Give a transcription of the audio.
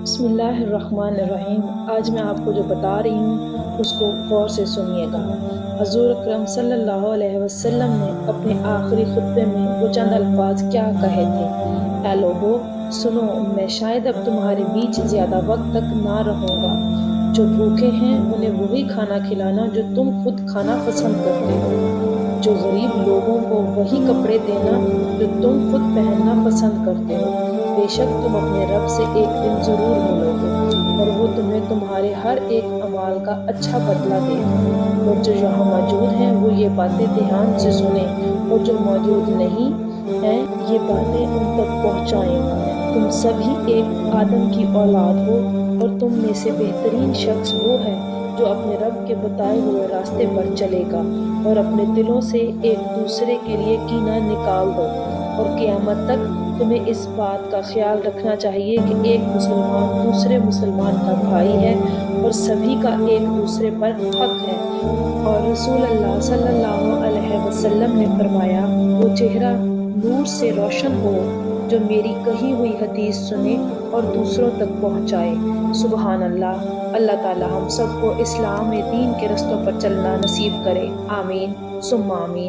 بسم اللہ الرحمن الرحیم۔ آج میں آپ کو جو بتا رہی ہوں اس کو غور سے سنیے گا۔ حضور اکرم صلی اللہ علیہ وسلم نے اپنے آخری خطبے میں وہ چند الفاظ کیا کہے تھے؟ اے لوگو سنو، میں شاید اب تمہارے بیچ زیادہ وقت تک نہ رہوں گا۔ جو بھوکے ہیں انہیں وہی کھانا کھلانا جو تم خود کھانا پسند کرتے ہو۔ جو غریب لوگوں کو وہی کپڑے دینا جو تم خود پہننا پسند کرتے ہو۔ بے شک تم اپنے رب سے ایک دن ضرور ملو گے اور وہ تمہیں تمہارے ہر ایک اعمال کا اچھا بدلہ دے گا۔ اور جو یہاں موجود ہیں وہ یہ باتیں دھیان سے سنیں، اور جو موجود نہیں ہیں یہ باتیں ان تک پہنچائیں۔ تم سبھی ایک آدم کی اولاد ہو، اور تم میں سے بہترین شخص وہ ہے جو اپنے رب کے بتائے ہوئے راستے پر چلے گا، اور اپنے دلوں سے ایک دوسرے کے لیے کینہ نکال دو۔ اور قیامت تک تمہیں اس بات کا خیال رکھنا چاہیے کہ ایک مسلمان دوسرے مسلمان کا بھائی ہے، اور سبھی کا ایک دوسرے پر حق ہے۔ اور رسول اللہ صلی اللہ علیہ وسلم نے فرمایا، وہ چہرہ نور سے روشن ہو جو میری کہی ہوئی حدیث سنے اور دوسروں تک پہنچائے۔ سبحان اللہ۔ اللہ تعالی ہم سب کو اسلام دین کے رستوں پر چلنا نصیب کرے۔ آمین ثم آمین۔